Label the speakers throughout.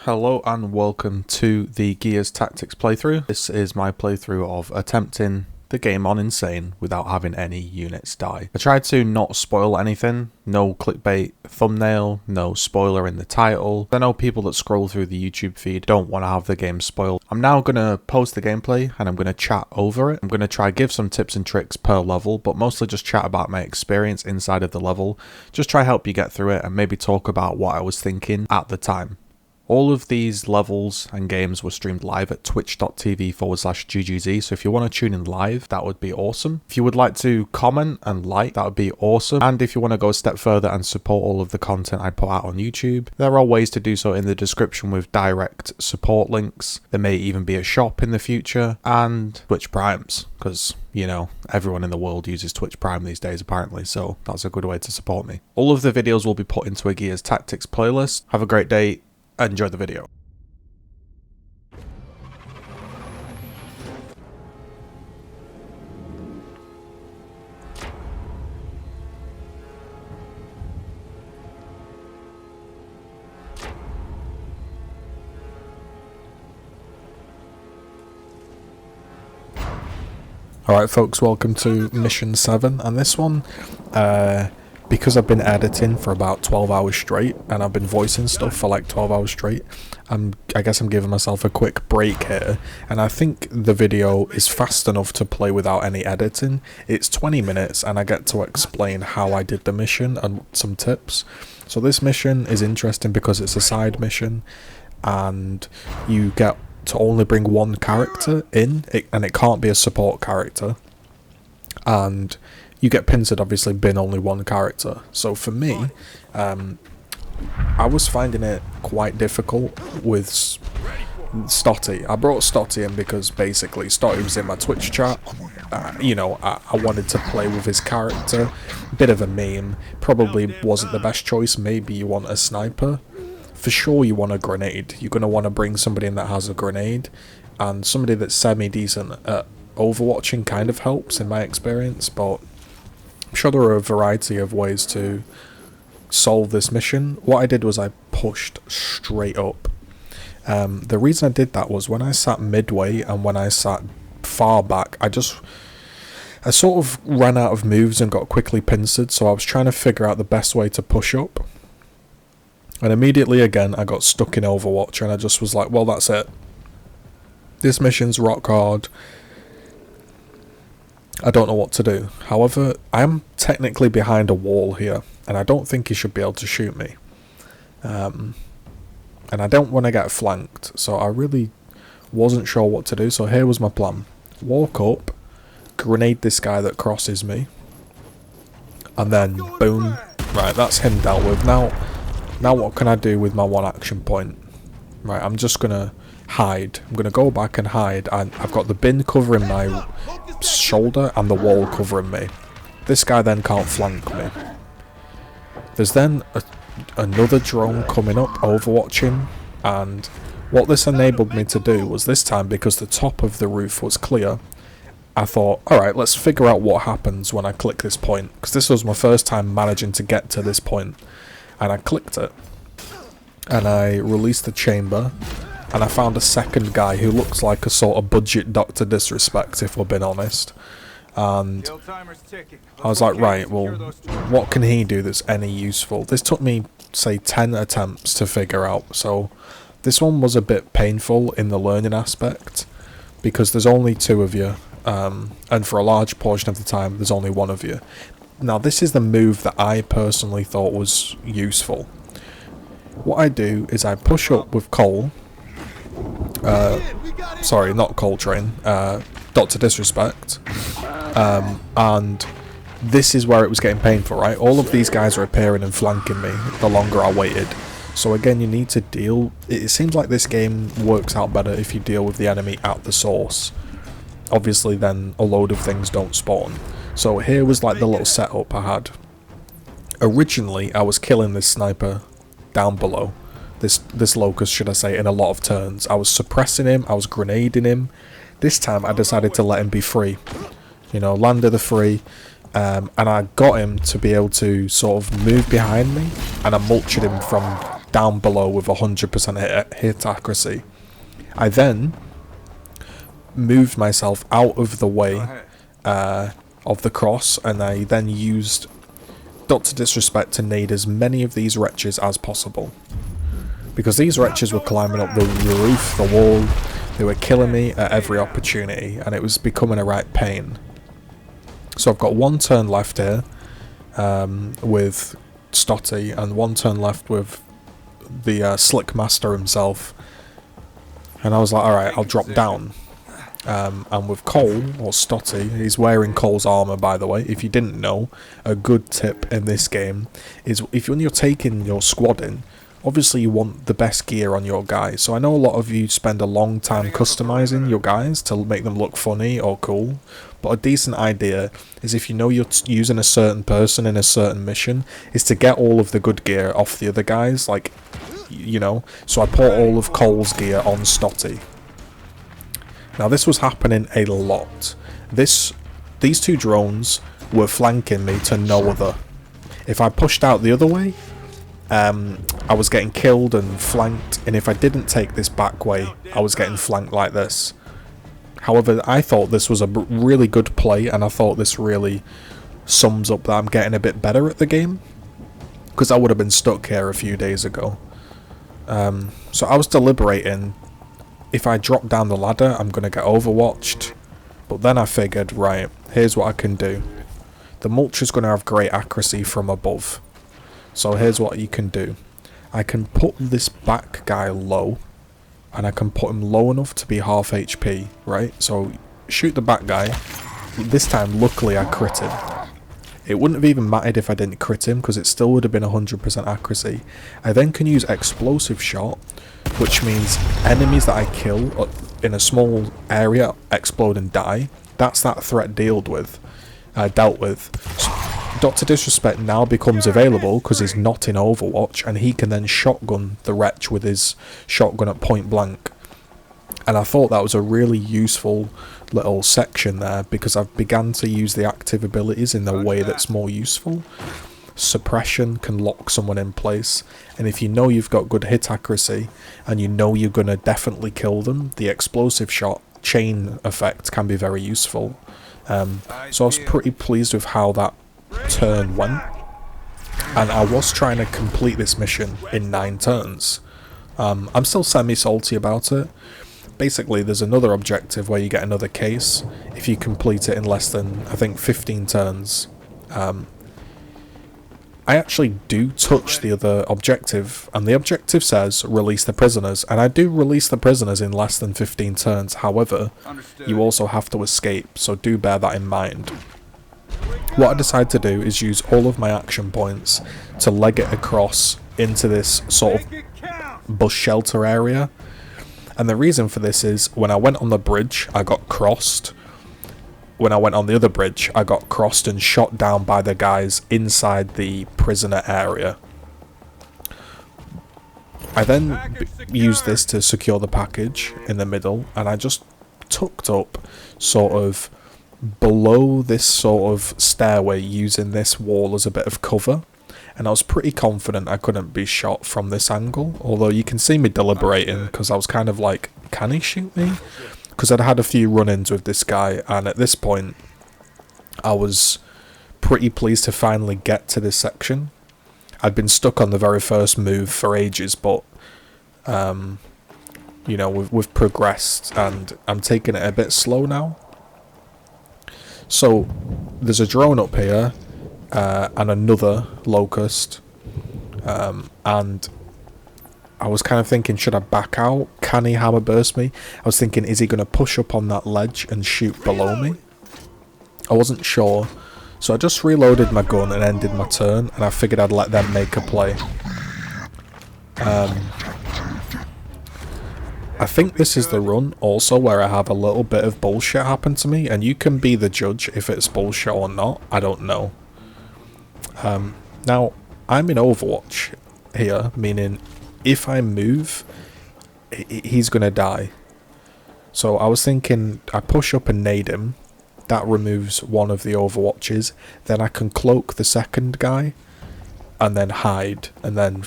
Speaker 1: Hello and welcome to the Gears Tactics playthrough. This is my playthrough of attempting the game on Insane without having any units die. I tried to not spoil anything, no clickbait thumbnail, no spoiler in the title. I know people that scroll through the YouTube feed don't want to have the game spoiled. I'm now going to post the gameplay and I'm going to chat over it. I'm going to try give some tips and tricks per level, but mostly just chat about my experience inside of the level. Just try help you get through it and maybe talk about what I was thinking at the time. All of these levels and games were streamed live at twitch.tv/GGZII, so if you want to tune in live, that would be awesome. If you would like to comment and like, that would be awesome. And if you want to go a step further and support all of the content I put out on YouTube, there are ways to do so in the description with direct support links. There may even be a shop in the future, and Twitch Primes, because, you know, everyone in the world uses Twitch Prime these days apparently, so that's a good way to support me. All of the videos will be put into a Gears Tactics playlist. Have a great day. Enjoy the video. Alright folks, welcome to Mission 7, and this one, because I've been editing for about 12 hours straight, and I've been voicing stuff for like 12 hours straight, I guess I'm giving myself a quick break here, and I think the video is fast enough to play without any editing. It's 20 minutes, and I get to explain how I did the mission and some tips. So this mission is interesting because it's a side mission, and you get to only bring one character in, and it can't be a support character, and you get pincered, obviously, being only one character. So for me, I was finding it quite difficult with Stotty. I brought Stotty in because basically Stotty was in my Twitch chat. You know, I wanted to play with his character. Bit of a meme. Probably wasn't the best choice. Maybe you want a sniper. For sure you want a grenade. You're going to want to bring somebody in that has a grenade. And somebody that's semi-decent at overwatching kind of helps in my experience, but I'm sure there are a variety of ways to solve this mission. What I did was I pushed straight up. The reason I did that was when I sat midway and when I sat far back, I sort of ran out of moves and got quickly pincered, so I was trying to figure out the best way to push up. And immediately again I got stuck in Overwatch, and I just was like, well, that's it. This mission's rock hard. I don't know what to do. However, I'm technically behind a wall here, and I don't think he should be able to shoot me. And I don't want to get flanked, so I really wasn't sure what to do. So here was my plan. Walk up, grenade this guy that crosses me, and then boom. Right, that's him dealt with. Now what can I do with my one action point? Right, I'm just going to hide. I'm going to go back and hide, and I've got the bin covering my shoulder and the wall covering me. This guy then can't flank me. There's then another drone coming up, overwatching, and what this enabled me to do was this time, because the top of the roof was clear, I thought, alright, let's figure out what happens when I click this point, because this was my first time managing to get to this point, and I clicked it, and I released the chamber, and I found a second guy who looks like a sort of budget Dr. Disrespect, if we're being honest. And I was like, right, well, what can he do that's any useful? This took me, say, 10 attempts to figure out. So this one was a bit painful in the learning aspect, because there's only two of you, and for a large portion of the time, there's only one of you. Now, this is the move that I personally thought was useful. What I do is I push up with Cole. Sorry, not Coltrane, Dr. Disrespect, and this is where it was getting painful, right? All of these guys are appearing and flanking me the longer I waited. So again, you need to deal. It seems like this game works out better if you deal with the enemy at the source. Obviously then a load of things don't spawn. So here was like the little setup I had. Originally I was killing this sniper down below. This locust, should I say, in a lot of turns. I was suppressing him, I was grenading him. This time I decided to let him be free. You know, landed the free, and I got him to be able to sort of move behind me, and I mulched him from down below with 100% hit accuracy. I then moved myself out of the way of the cross, and I then used Dr. Disrespect to nade as many of these wretches as possible. Because these wretches were climbing up the roof, the wall, they were killing me at every opportunity, and it was becoming a right pain. So I've got one turn left here with Stotty, and one turn left with the Slick Master himself. And I was like, alright, I'll drop down. And with Cole, or Stotty, he's wearing Cole's armour, by the way. If you didn't know, a good tip in this game is when you're taking your squad in, obviously you want the best gear on your guys. So I know a lot of you spend a long time customizing your guys to make them look funny or cool. But a decent idea is, if you know you're using a certain person in a certain mission, is to get all of the good gear off the other guys, like, you know. So I put all of Cole's gear on Stotty. Now this was happening a lot. These two drones were flanking me to no other. If I pushed out the other way, I was getting killed and flanked, and if I didn't take this back way, I was getting flanked like this. However, I thought this was a really good play, and I thought this really sums up that I'm getting a bit better at the game, because I would have been stuck here a few days ago. So I was deliberating, if I drop down the ladder, I'm going to get overwatched. But then I figured, right, here's what I can do. The Mulcher's going to have great accuracy from above. So here's what you can do. I can put this back guy low, and I can put him low enough to be half HP, right? So shoot the back guy. This time, luckily, I crit him. It wouldn't have even mattered if I didn't crit him, because it still would have been 100% accuracy. I then can use explosive shot, which means enemies that I kill in a small area explode and die. That's that threat dealt with. Dr. Disrespect now becomes available because he's not in Overwatch, and he can then shotgun the wretch with his shotgun at point blank. And I thought that was a really useful little section there, because I've begun to use the active abilities in the way that's more useful. Suppression can lock someone in place, and if you know you've got good hit accuracy and you know you're going to definitely kill them, the explosive shot chain effect can be very useful. So I was pretty pleased with how that turn went, and I was trying to complete this mission in 9 turns. I'm still semi-salty about it. Basically, there's another objective where you get another case if you complete it in less than, I think, 15 turns. I actually do touch the other objective, and the objective says release the prisoners, and I do release the prisoners in less than 15 turns. However, you also have to escape, so do bear that in mind. What I decide to do is use all of my action points to leg it across into this sort of bus shelter area. And the reason for this is, when I went on the bridge, I got crossed. When I went on the other bridge, I got crossed and shot down by the guys inside the prisoner area. I then used this to secure the package in the middle, and I just tucked up sort of below this sort of stairway, using this wall as a bit of cover. And I was pretty confident I couldn't be shot from this angle, although you can see me deliberating, because I was kind of like, can he shoot me? Because I'd had a few run-ins with this guy, and at this point I was pretty pleased to finally get to this section. I'd been stuck on the very first move for ages, but you know, we've progressed, and I'm taking it a bit slow now. So there's a drone up here, and another locust, and I was kind of thinking, should I back out? Can he hammer burst me? I was thinking, is he going to push up on that ledge and shoot below me? I wasn't sure, so I just reloaded my gun and ended my turn, and I figured I'd let them make a play. I think this is the run also where I have a little bit of bullshit happen to me, and you can be the judge if it's bullshit or not. I don't know. Now, I'm in Overwatch here, meaning if I move, he's gonna die. So I was thinking, I push up and nade him. That removes one of the Overwatches. Then I can cloak the second guy, and then hide, and then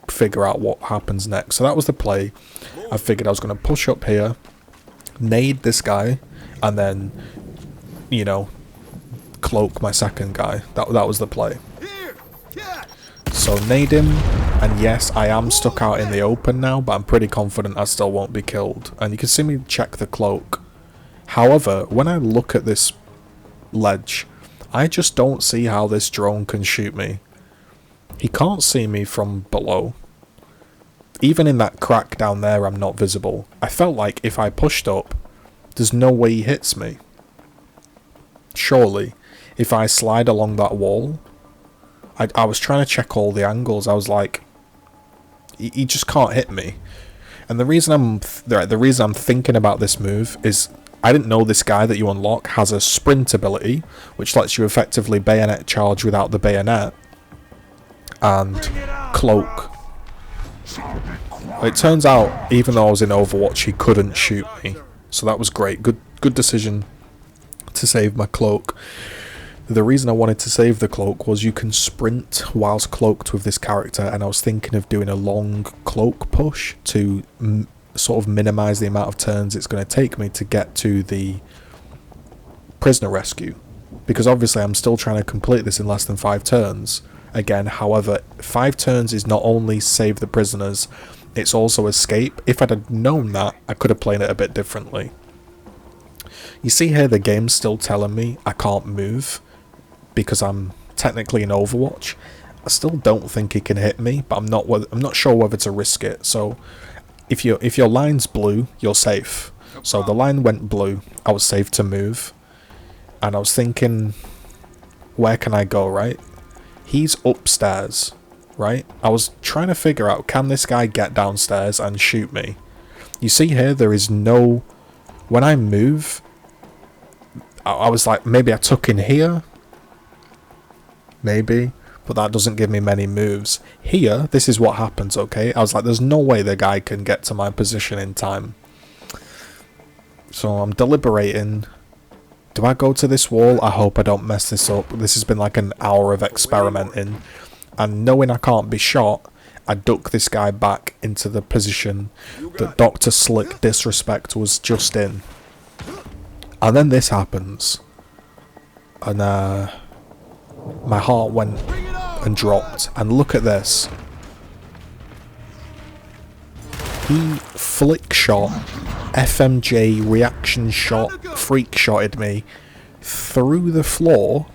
Speaker 1: figure out what happens next. So that was the play. I figured I was going to push up here, nade this guy, and then, you know, cloak my second guy. That was the play. So nade him, and yes, I am stuck out in the open now, but I'm pretty confident I still won't be killed. And you can see me check the cloak. However, when I look at this ledge, I just don't see how this drone can shoot me. He can't see me from below. Even in that crack down there, I'm not visible. I felt like if I pushed up, there's no way he hits me. Surely, if I slide along that wall, I was trying to check all the angles. I was like, he just can't hit me. And the reason I'm thinking about this move is I didn't know this guy that you unlock has a sprint ability, which lets you effectively bayonet charge without the bayonet, and cloak. It turns out, even though I was in Overwatch, he couldn't shoot me, so that was great. Good decision to save my cloak. The reason I wanted to save the cloak was you can sprint whilst cloaked with this character, and I was thinking of doing a long cloak push to sort of minimise the amount of turns it's going to take me to get to the prisoner rescue, because obviously I'm still trying to complete this in less than 5 turns. Again, however, 5 turns is not only save the prisoners, it's also escape. If I'd have known that, I could have played it a bit differently. You see here the game's still telling me I can't move because I'm technically in Overwatch. I still don't think he can hit me, but I'm not sure whether to risk it. So if your line's blue, you're safe. So the line went blue, I was safe to move. And I was thinking, where can I go, right? He's upstairs, right? I was trying to figure out, can this guy get downstairs and shoot me? You see here, there is no... When I move, I was like, maybe I tuck in here? Maybe. But that doesn't give me many moves. Here, this is what happens, okay? I was like, there's no way the guy can get to my position in time. So I'm deliberating. Do I go to this wall? I hope I don't mess this up. This has been like an hour of experimenting. And knowing I can't be shot, I duck this guy back into the position that Dr. Slick Disrespect was just in. And then this happens. And my heart went and dropped. And look at this. He flick shot, FMJ reaction shot, freak shotted me through the floor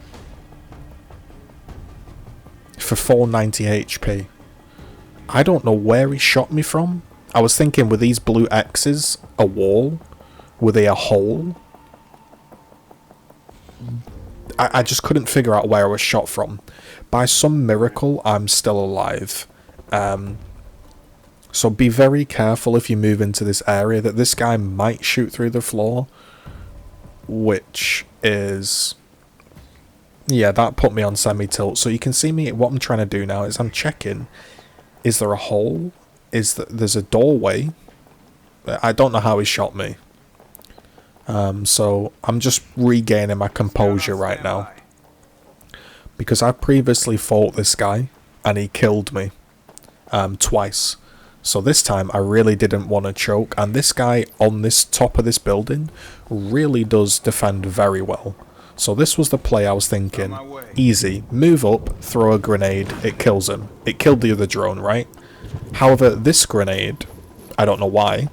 Speaker 1: for 490 HP. I don't know where he shot me from. I was thinking, were these blue X's a wall? Were they a hole? I just couldn't figure out where I was shot from. By some miracle, I'm still alive. So be very careful if you move into this area, that this guy might shoot through the floor. Which is... yeah, that put me on semi-tilt. So you can see me, what I'm trying to do now is I'm checking. Is there a hole? There's a doorway? I don't know how he shot me. So I'm just regaining my composure right now. Because I previously fought this guy and he killed me twice. So this time I really didn't want to choke, and this guy on this top of this building really does defend very well. So this was the play I was thinking. Easy. Move up, throw a grenade, it kills him. It killed the other drone, right? However, this grenade, I don't know why.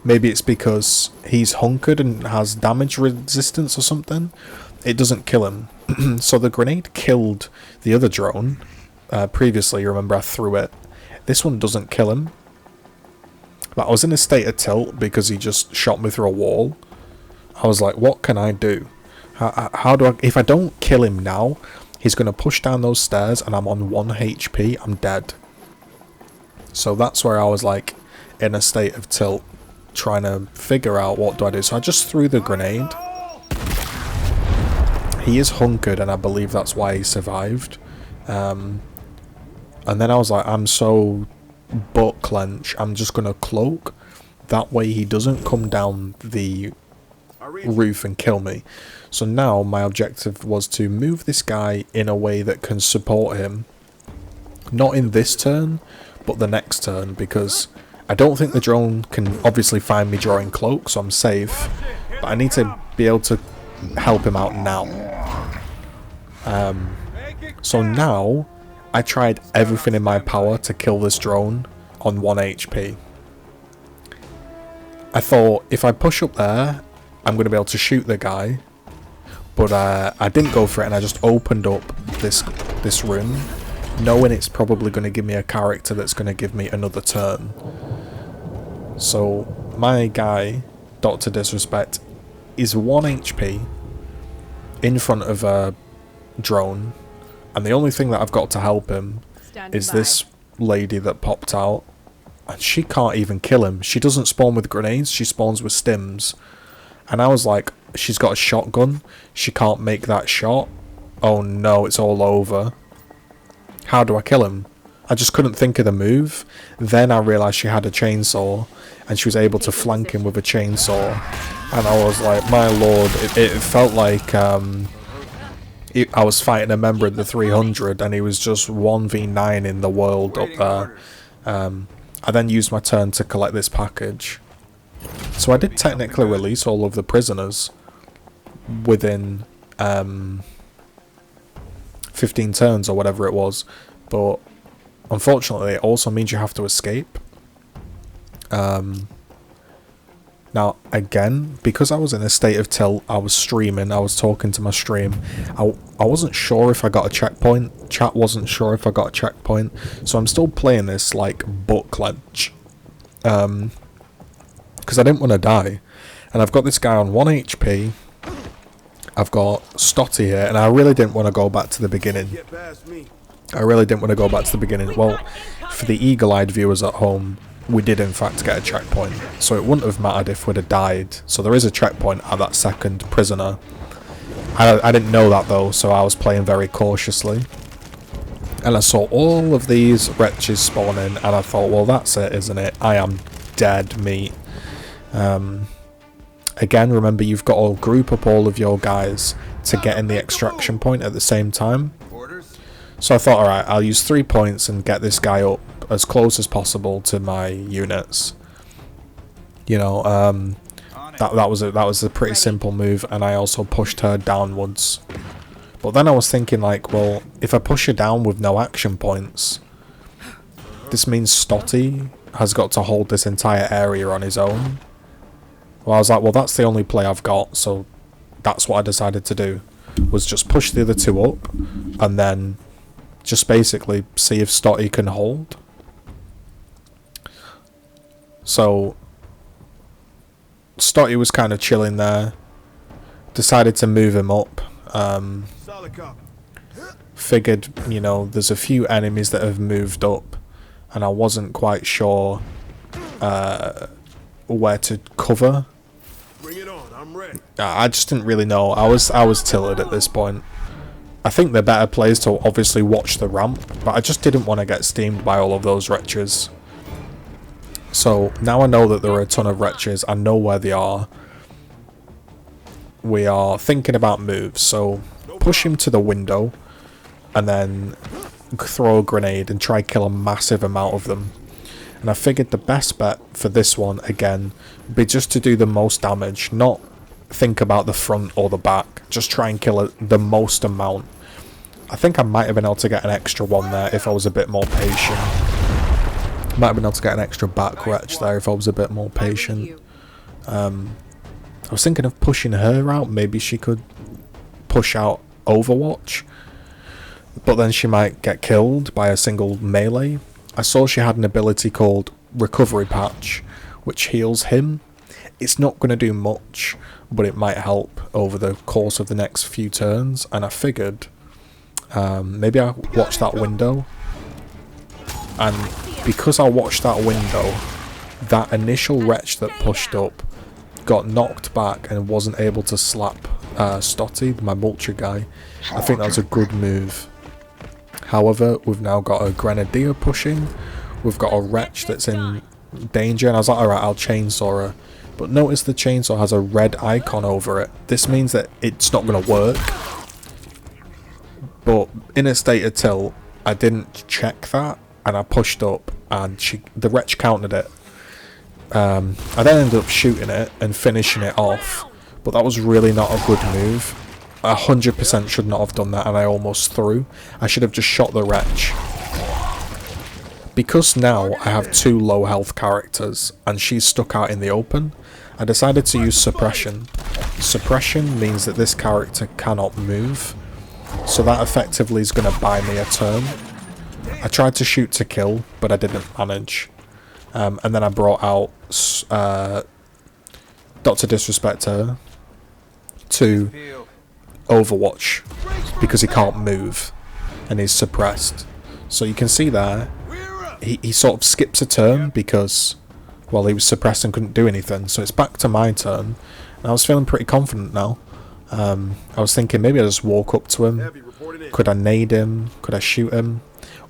Speaker 1: Maybe it's because he's hunkered and has damage resistance or something. It doesn't kill him. So the grenade killed the other drone. Previously, remember I threw it. This one doesn't kill him. But I was in a state of tilt because he just shot me through a wall. I was like, what can I do? How do I... if I don't kill him now, he's going to push down those stairs and I'm on 1 HP. I'm dead. So that's where I was like in a state of tilt, trying to figure out what do I do. So I just threw the grenade. He is hunkered and I believe that's why he survived. And then I was like, I'm so butt clench, I'm just going to cloak. That way he doesn't come down the roof and kill me. So now my objective was to move this guy in a way that can support him Not in this turn, but the next turn, because I don't think the drone can obviously find me drawing cloak, so I'm safe. But I need to be able to help him out now. So now, I tried everything in my power to kill this drone on 1 HP. I thought, if I push up there, I'm going to be able to shoot the guy. But I didn't go for it, and I just opened up this room, knowing it's probably going to give me a character that's going to give me another turn. So my guy, Dr. Disrespect, is 1 HP in front of a drone, and the only thing that I've got to help him is this lady that popped out, and she can't even kill him. She doesn't spawn with grenades, she spawns with stims. And I was like, she's got a shotgun, she can't make that shot. Oh no, it's all over. How do I kill him? I just couldn't think of the move. Then I realised she had a chainsaw, and she was able to flank him with a chainsaw. And I was like, my lord, it felt like I was fighting a member of the 300, and he was just 1v9 in the world up there. I then used my turn to collect this package. So I did technically release all of the prisoners within 15 turns or whatever it was, but unfortunately it also means you have to escape. Now again, because I was in a state of tilt, I was streaming, I was talking to my stream, I wasn't sure if I got a checkpoint, chat wasn't sure if I got a checkpoint, so I'm still playing this like butt clench, because I didn't want to die. And I've got this guy on 1 HP, I've got Stotty here, and I really didn't want to go back to the beginning. Well, for the eagle-eyed viewers at home, we did in fact get a checkpoint, so it wouldn't have mattered if we'd have died. So there is a checkpoint at that second prisoner. I didn't know that though, so I was playing very cautiously. And I saw all of these wretches spawning, and I thought, well, that's it, isn't it? I am dead meat. Again, remember, you've got to group up all of your guys to get in the extraction point at the same time. So I thought, alright, I'll use 3 points and get this guy up as close as possible to my units. You know, that was a pretty simple move, and I also pushed her downwards. But then I was thinking, like, well, if I push her down with no action points, this means Stotty has got to hold this entire area on his own. Well, I was like, well, that's the only play I've got, so that's what I decided to do, was just push the other two up, and then just basically see if Stotty can hold. So Stotty was kind of chilling there, decided to move him up. Figured, you know, there's a few enemies that have moved up, and I wasn't quite sure where to cover.
Speaker 2: Bring it on, I'm ready.
Speaker 1: I just didn't really know. I was tilted at this point. I think the better play is to obviously watch the ramp, but I just didn't want to get steamed by all of those wretches. So now I know that there are a ton of wretches. I know where they are. We are thinking about moves, so push him to the window and then throw a grenade and try kill a massive amount of them. And I figured the best bet for this one, again, would be just to do the most damage, not think about the front or the back, just try and kill the most amount. I think I might have been able to get an extra one there if I was a bit more patient. Might have been able to get an extra back wretch there if I was a bit more patient. I was thinking of pushing her out, maybe she could push out Overwatch, but then she might get killed by a single melee. I saw she had an ability called Recovery Patch, which heals him. It's not going to do much, but it might help over the course of the next few turns, and I figured maybe I watch that window, and because I watched that window, that initial wretch that pushed up got knocked back and wasn't able to slap Stotty, my vulture guy. I think that was a good move. However, we've now got a grenadier pushing, we've got a wretch that's in danger, and I was like, alright, I'll chainsaw her. But notice the chainsaw has a red icon over it. This means that it's not going to work. But in a state of tilt, I didn't check that, and I pushed up, and the wretch countered it. I then ended up shooting it and finishing it off, but that was really not a good move. 100% should not have done that, and I almost threw. I should have just shot the wretch. Because now I have 2 low health characters, and she's stuck out in the open, I decided to use suppression. Suppression means that this character cannot move, so that effectively is going to buy me a turn. I tried to shoot to kill, but I didn't manage. And then I brought out Dr. Disrespector to Overwatch, because he can't move, and he's suppressed. So you can see there, he sort of skips a turn because, well, he was suppressed and couldn't do anything. So it's back to my turn, and I was feeling pretty confident now. I was thinking maybe I just walk up to him. Could I nade him? Could I shoot him?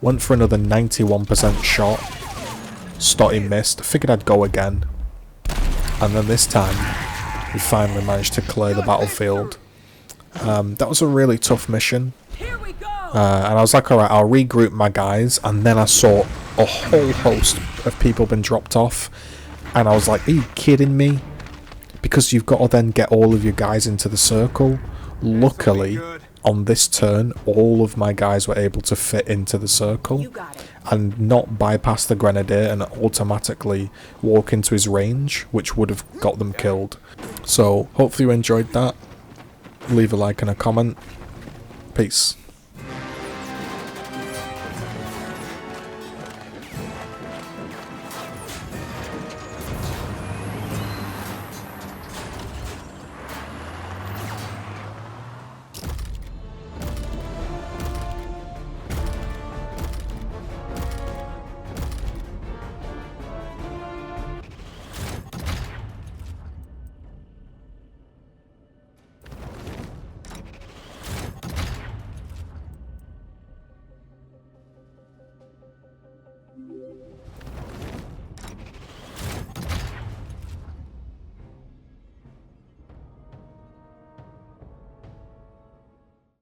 Speaker 1: Went for another 91% shot. Stotty missed. I figured I'd go again. And then this time, we finally managed to clear the battlefield. That was a really tough mission. And I was like, alright, I'll regroup my guys. And then I saw a whole host of people been dropped off. And I was like, are you kidding me? Because you've got to then get all of your guys into the circle. Luckily, on this turn, all of my guys were able to fit into the circle and not bypass the grenadier and automatically walk into his range, which would have got them killed. So, hopefully you enjoyed that. Leave a like and a comment. Peace.